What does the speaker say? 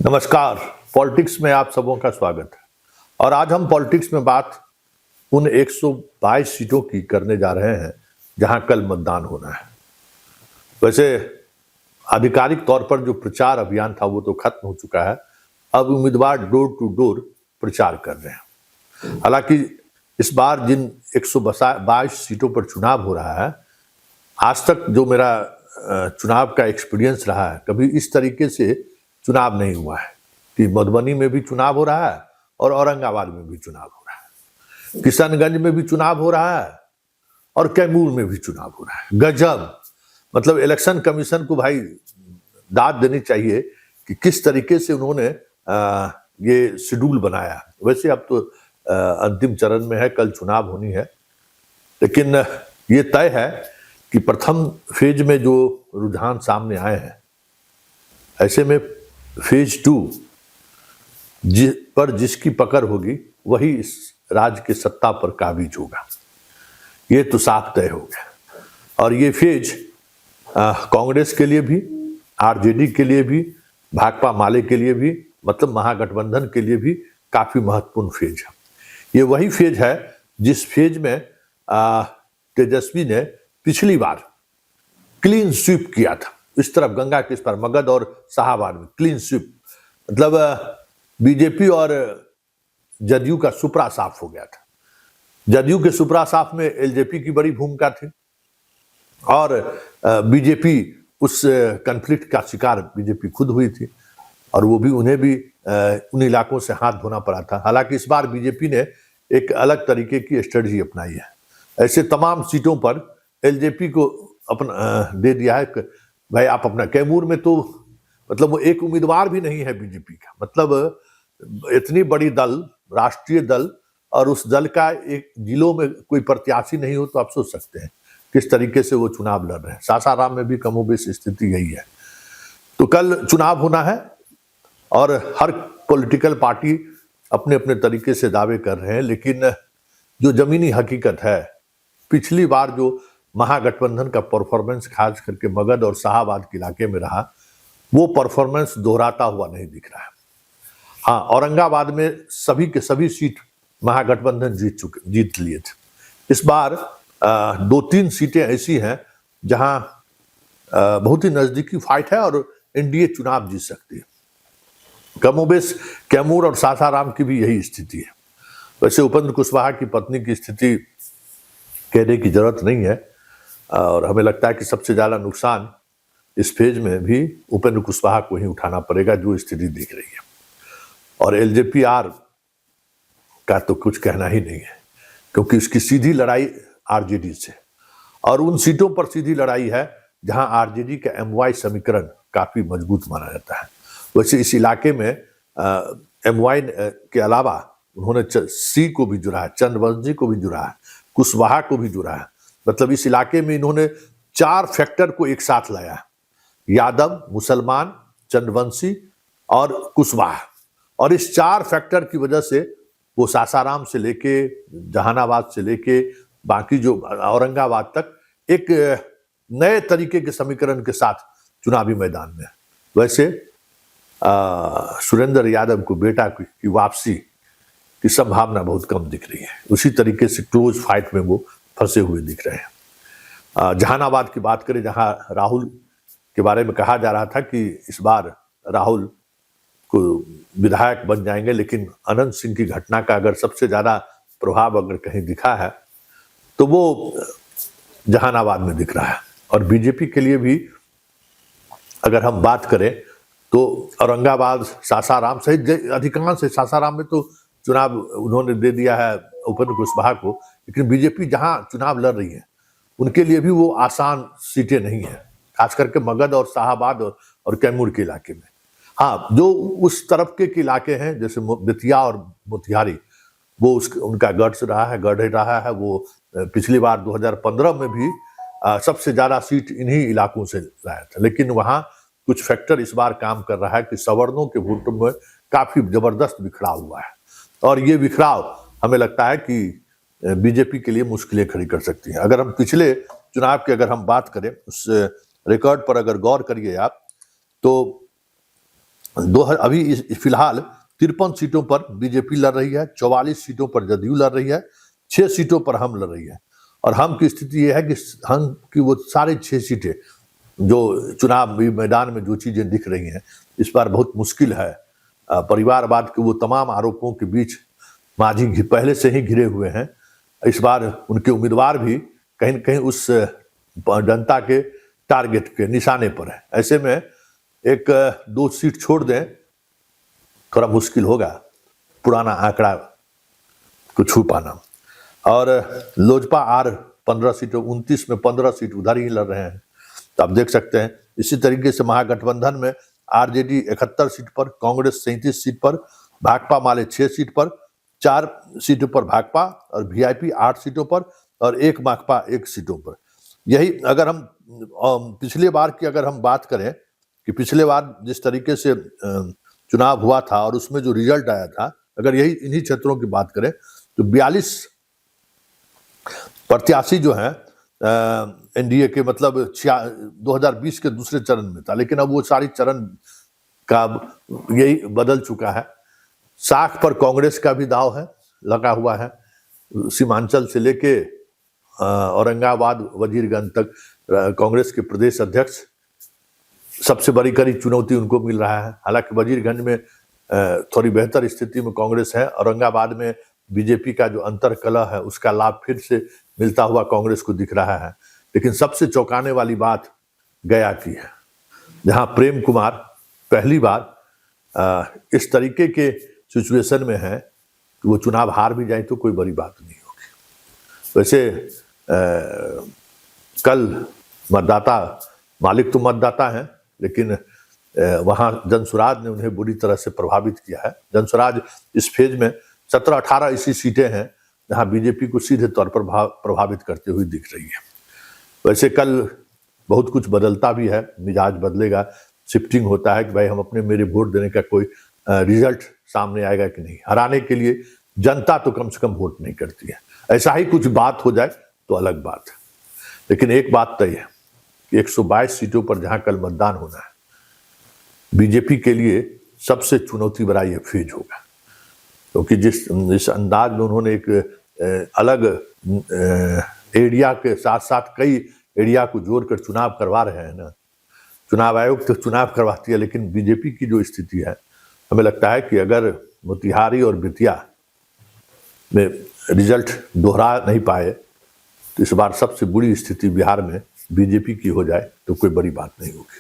नमस्कार। पॉलिटिक्स में आप सबों का स्वागत है। और आज हम पॉलिटिक्स में बात उन 122 सीटों की करने जा रहे हैं जहां कल मतदान होना है। वैसे आधिकारिक तौर पर जो प्रचार अभियान था वो तो खत्म हो चुका है। अब उम्मीदवार डोर टू डोर प्रचार कर रहे हैं। हालांकि इस बार जिन 122 सीटों पर चुनाव हो रहा है, आज तक जो मेरा चुनाव का एक्सपीरियंस रहा है, कभी इस तरीके से चुनाव नहीं हुआ है कि मधुबनी में भी चुनाव हो रहा है और औरंगाबाद में भी चुनाव हो रहा है, किशनगंज में भी चुनाव हो रहा है और कैमूर में भी चुनाव हो रहा है। गजब! मतलब इलेक्शन कमीशन को भाई दाद देनी चाहिए कि किस तरीके से उन्होंने ये शेड्यूल बनाया। वैसे अब तो अंतिम चरण में है, कल चुनाव होनी है, लेकिन ये तय है कि प्रथम फेज में जो रुझान सामने आए हैं, ऐसे में फेज 2 पर जिसकी पकड़ होगी वही इस राज्य के सत्ता पर काबिज होगा। ये तो साफ तय हो गया। और ये फेज कांग्रेस के लिए भी, आरजेडी के लिए भी, भाकपा माले के लिए भी, मतलब महागठबंधन के लिए भी काफी महत्वपूर्ण फेज है। ये वही फेज है जिस फेज में तेजस्वी ने पिछली बार क्लीन स्वीप किया था। इस तरफ गंगा के इस पर मगध और शाहाबाद में क्लीन स्वीप, मतलब बीजेपी और जदयू का सुपरा साफ हो गया था। जदयू के सुपरा साफ में एलजेपी की बड़ी भूमिका थी और बीजेपी उस कन्फ्लिक्ट का शिकार बीजेपी खुद हुई थी और वो भी उन्हें भी उन इलाकों से हाथ धोना पड़ा था। हालांकि इस बार बीजेपी ने एक अलग तरीके की स्ट्रेटजी अपनाई है। ऐसे तमाम सीटों पर एलजेपी को अपना दे दिया है भाई, आप अपना। कैमूर में तो मतलब वो एक उम्मीदवार भी नहीं है बीजेपी का, मतलब इतनी बड़ी दल, राष्ट्रीय दल, और उस दल का एक जिलों में कोई प्रत्याशी नहीं हो तो आप सोच सकते हैं किस तरीके से वो चुनाव लड़ रहे हैं। सासाराम में भी कमोबेश स्थिति यही है। तो कल चुनाव होना है और हर पॉलिटिकल पार्टी अपने अपने तरीके से दावे कर रहे हैं, लेकिन जो जमीनी हकीकत है, पिछली बार जो महागठबंधन का परफॉर्मेंस खास करके मगध और शाहाबाद के इलाके में रहा, वो परफॉर्मेंस दोहराता हुआ नहीं दिख रहा है। हाँ, औरंगाबाद में सभी के सभी सीट महागठबंधन जीत लिए थे। इस बार 2-3 सीटें ऐसी हैं जहां बहुत ही नजदीकी फाइट है और एनडीए चुनाव जीत सकती है। कमोबेश कैमूर और सासाराम की भी यही स्थिति है। वैसे उपेंद्र कुशवाहा की पत्नी की स्थिति कहने की जरूरत नहीं है और हमें लगता है कि सबसे ज्यादा नुकसान इस फेज में भी उपेंद्र कुशवाहा को ही उठाना पड़ेगा, जो स्थिति दिख रही है। और एलजेपीआर का तो कुछ कहना ही नहीं है, क्योंकि उसकी सीधी लड़ाई आरजेडी से, और उन सीटों पर सीधी लड़ाई है जहां आरजेडी का एमवाई समीकरण काफी मजबूत माना जाता है। वैसे इस इलाके में एमवाई के अलावा उन्होंने सी को भी जुड़ा है, चंद्रवंशी को भी जुड़ा है, कुशवाहा को भी जुड़ा है। मतलब इस इलाके में इन्होंने 4 फैक्टर को एक साथ लाया है: यादव, मुसलमान, चंद्रवंशी और कुशवाहा। और इस 4 फैक्टर की वजह से वो सासाराम से लेके जहानाबाद से लेके बाकी जो औरंगाबाद तक एक नए तरीके के समीकरण के साथ चुनावी मैदान में। वैसे सुरेंद्र यादव को बेटा की वापसी की संभावना बहुत कम दिख रही है। उसी तरीके से क्लोज फाइट में वो फंसे हुए दिख रहे हैं। जहानाबाद की बात करें, जहां राहुल के बारे में कहा जा रहा था कि इस बार राहुल को विधायक बन जाएंगे, लेकिन अनंत सिंह की घटना का अगर सबसे ज्यादा प्रभाव अगर कहीं दिखा है तो वो जहानाबाद में दिख रहा है। और बीजेपी के लिए भी अगर हम बात करें तो औरंगाबाद, सासाराम सहित अधिकांश, सासाराम में तो चुनाव उन्होंने दे दिया है उपेंद्र कुशवाहा को, लेकिन बीजेपी जहां चुनाव लड़ रही है उनके लिए भी वो आसान सीटें नहीं है, खास करके मगध और शाहाबाद और कैमूर के इलाके में। हाँ, जो उस तरफ के इलाके हैं जैसे बेतिया और मोतिहारी, वो उनका गढ़ रहा है। वो पिछली बार 2015 में भी सबसे ज्यादा सीट इन्हीं इलाकों से लाया था, लेकिन वहां कुछ फैक्टर इस बार काम कर रहा है कि सवर्णों के वोटों में काफी जबरदस्त बिखराव हुआ है, और ये बिखराव हमें लगता है कि बीजेपी के लिए मुश्किलें खड़ी कर सकती है। अगर हम पिछले चुनाव की अगर हम बात करें, उस रिकॉर्ड पर अगर गौर करिए आप, तो अभी फिलहाल 53 सीटों पर बीजेपी लड़ रही है, 44 सीटों पर जदयू लड़ रही है, 6 सीटों पर हम लड़ रही है। और हम की स्थिति ये है कि हम की वो सारे 6 सीटें जो चुनाव मैदान में जो चीजें दिख रही हैं इस बार बहुत मुश्किल है। परिवारवाद के वो तमाम आरोपों के बीच मांझी पहले से ही घिरे हुए हैं। इस बार उनके उम्मीदवार भी कहीं न कहीं उस जनता के टारगेट के निशाने पर है। ऐसे में एक 2 सीट छोड़ दें थोड़ा मुश्किल होगा पुराना आंकड़ा को छू पाना। और लोजपा आर 15 सीटों 29 में 15 सीट उधर ही लड़ रहे हैं, तो आप देख सकते हैं। इसी तरीके से महागठबंधन में आरजेडी 71 सीट पर, कांग्रेस 37 सीट पर, भाकपा माले 6 सीट पर, 4 सीटों पर भाकपा और वीआईपी 8 सीटों पर और 1 माकपा 1 सीटों पर। यही अगर हम पिछले बार की अगर हम बात करें कि पिछले बार जिस तरीके से चुनाव हुआ था और उसमें जो रिजल्ट आया था, अगर यही इन्हीं क्षेत्रों की बात करें तो 42 प्रत्याशी जो हैं एनडीए के, मतलब 2020 के दूसरे चरण में था, लेकिन अब वो सारी चरण का यही बदल चुका है। साख पर कांग्रेस का भी दाव है, लगा हुआ है। सीमांचल से लेके औरंगाबाद वजीरगंज तक कांग्रेस के प्रदेश अध्यक्ष सबसे बड़ी कड़ी चुनौती उनको मिल रहा है। हालांकि वजीरगंज में थोड़ी बेहतर स्थिति में कांग्रेस है। औरंगाबाद में बीजेपी का जो अंतर कलह है उसका लाभ फिर से मिलता हुआ कांग्रेस को दिख रहा है। लेकिन सबसे चौंकाने वाली बात गया की है, जहां प्रेम कुमार पहली बार इस तरीके के सिचुएशन में है कि वो चुनाव हार भी जाए तो कोई बड़ी बात नहीं होगी। वैसे कल मतदाता मालिक तो मतदाता हैं, लेकिन वहां जनसुराज ने उन्हें बुरी तरह से प्रभावित किया है। जनसुराज इस फेज में 17-18 ऐसी सीटें हैं जहां बीजेपी को सीधे तौर पर प्रभावित करते हुए दिख रही है। वैसे कल बहुत कुछ बदलता भी है, मिजाज बदलेगा, शिफ्टिंग होता है कि भाई हम अपने मेरे वोट देने का कोई रिजल्ट सामने आएगा कि नहीं। हराने के लिए जनता तो कम से कम वोट नहीं करती है। ऐसा ही कुछ बात हो जाए तो अलग बात है। लेकिन एक बात तय है कि 122 सीटों पर जहां कल मतदान होना है, बीजेपी के लिए सबसे चुनौती भरा ये फेज होगा, क्योंकि जिस अंदाज में उन्होंने एक अलग एरिया के साथ साथ कई एरिया को जोड़कर चुनाव करवा रहे हैं ना। चुनाव आयोग तो चुनाव करवाती है, लेकिन बीजेपी की जो स्थिति है, हमें लगता है कि अगर मोतिहारी और बेतिया में रिजल्ट दोहरा नहीं पाए तो इस बार सबसे बुरी स्थिति बिहार में बीजेपी की हो जाए तो कोई बड़ी बात नहीं होगी।